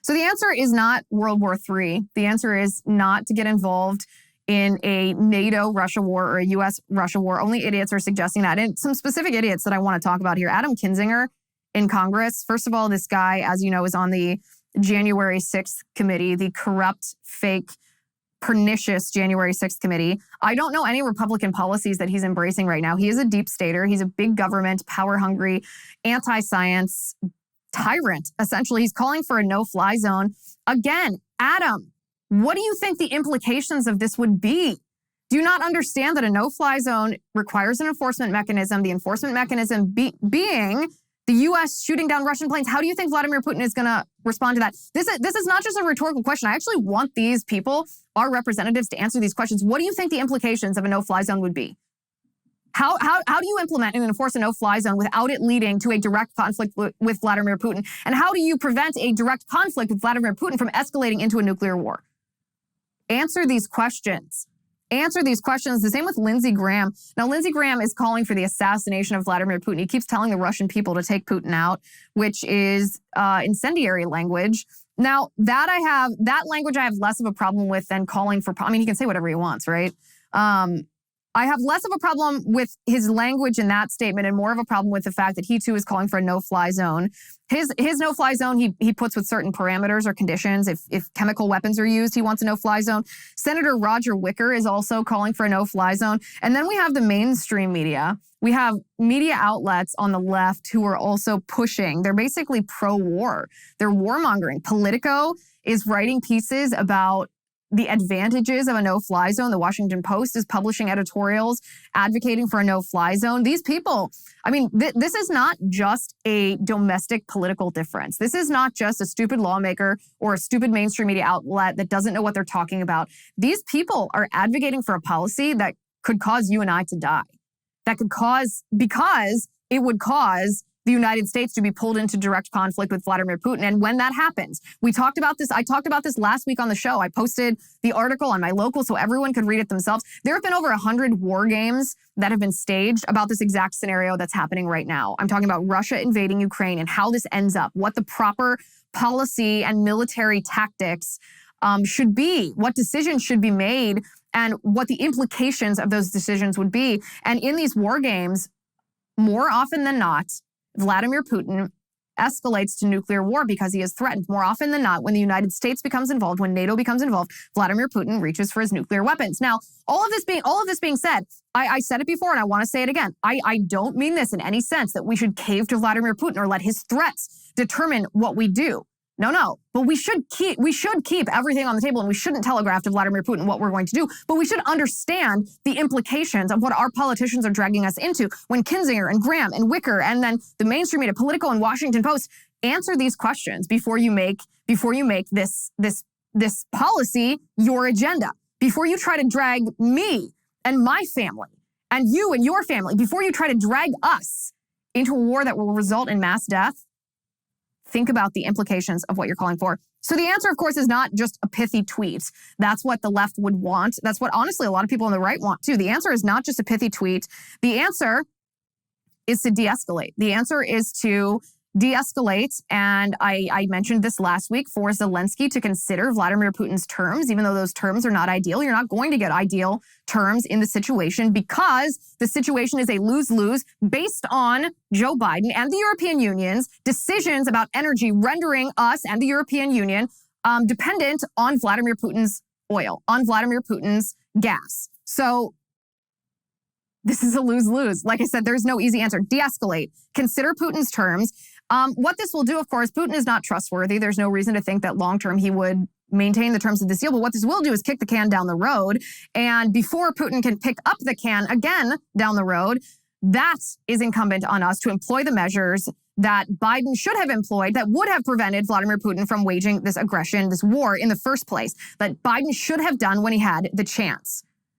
So the answer is not World War III. The answer is not to get involved in a NATO-Russia war or a U.S.-Russia war. Only idiots are suggesting that. And some specific idiots that I want to talk about here. Adam Kinzinger in Congress. First of all, this guy, as you know, is on the January 6th committee, the corrupt, fake, pernicious January 6th committee. I don't know any Republican policies that he's embracing right now. He is a deep stater. He's a big government, power-hungry, anti-science tyrant, essentially. He's calling for a no-fly zone. Again, Adam, what do you think the implications of this would be? Do you not understand that a no-fly zone requires an enforcement mechanism, the enforcement mechanism being the U.S. shooting down Russian planes? How do you think Vladimir Putin is going to respond to that? This is not just a rhetorical question. I actually want these people, our representatives, to answer these questions. What do you think the implications of a no-fly zone would be? How do you implement and enforce a no-fly zone without it leading to a direct conflict with Vladimir Putin? And how do you prevent a direct conflict with Vladimir Putin from escalating into a nuclear war? Answer these questions. Answer these questions. The same with Lindsey Graham. Now, Lindsey Graham is calling for the assassination of Vladimir Putin. He keeps telling the Russian people to take Putin out, which is incendiary language. Now, that language I have less of a problem with than calling for, I mean, he can say whatever he wants, right? I have less of a problem with his language in that statement and more of a problem with the fact that he too is calling for a no-fly zone. His no-fly zone he puts with certain parameters or conditions. If chemical weapons are used, he wants a no-fly zone. Senator Roger Wicker is also calling for a no-fly zone. And then we have the mainstream media. We have media outlets on the left who are also pushing. They're basically pro-war. They're warmongering. Politico is writing pieces about the advantages of a no-fly zone. The Washington Post is publishing editorials advocating for a no-fly zone. These people, I mean, this is not just a domestic political difference. This is not just a stupid lawmaker or a stupid mainstream media outlet that doesn't know what they're talking about. These people are advocating for a policy that could cause you and I to die. That could cause, because it would cause the United States to be pulled into direct conflict with Vladimir Putin. And when that happens, I talked about this last week on the show. I posted the article on my local so everyone could read it themselves. There have been over 100 war games that have been staged about this exact scenario that's happening right now. I'm talking about Russia invading Ukraine and how this ends up, what the proper policy and military tactics should be, what decisions should be made, and what the implications of those decisions would be. And in these war games, more often than not, Vladimir Putin escalates to nuclear war because he is threatened. More often than not, when the United States becomes involved, when NATO becomes involved, Vladimir Putin reaches for his nuclear weapons. Now, all of this being said, I said it before and I want to say it again. I don't mean this in any sense that we should cave to Vladimir Putin or let his threats determine what we do. No. But we should keep everything on the table, and we shouldn't telegraph to Vladimir Putin what we're going to do. But we should understand the implications of what our politicians are dragging us into. When Kinzinger and Graham and Wicker and then the mainstream media, Politico and Washington Post, answer these questions before you make this policy your agenda. Before you try to drag me and my family and you and your family, before you try to drag us into a war that will result in mass death, think about the implications of what you're calling for. So the answer, of course, is not just a pithy tweet. That's what the left would want. That's what, honestly, a lot of people on the right want, too. The answer is not just a pithy tweet. The answer is to de-escalate. The answer is to de-escalate, and I mentioned this last week, for Zelensky to consider Vladimir Putin's terms, even though those terms are not ideal. You're not going to get ideal terms in the situation because the situation is a lose-lose based on Joe Biden and the European Union's decisions about energy, rendering us and the European Union dependent on Vladimir Putin's oil, on Vladimir Putin's gas. So this is a lose-lose. Like I said, there's no easy answer. De-escalate. Consider Putin's terms. What this will do, of course, Putin is not trustworthy. There's no reason to think that long-term he would maintain the terms of this deal. But what this will do is kick the can down the road. And before Putin can pick up the can again down the road, that is incumbent on us to employ the measures that Biden should have employed that would have prevented Vladimir Putin from waging this aggression, this war in the first place, that Biden should have done when he had the chance.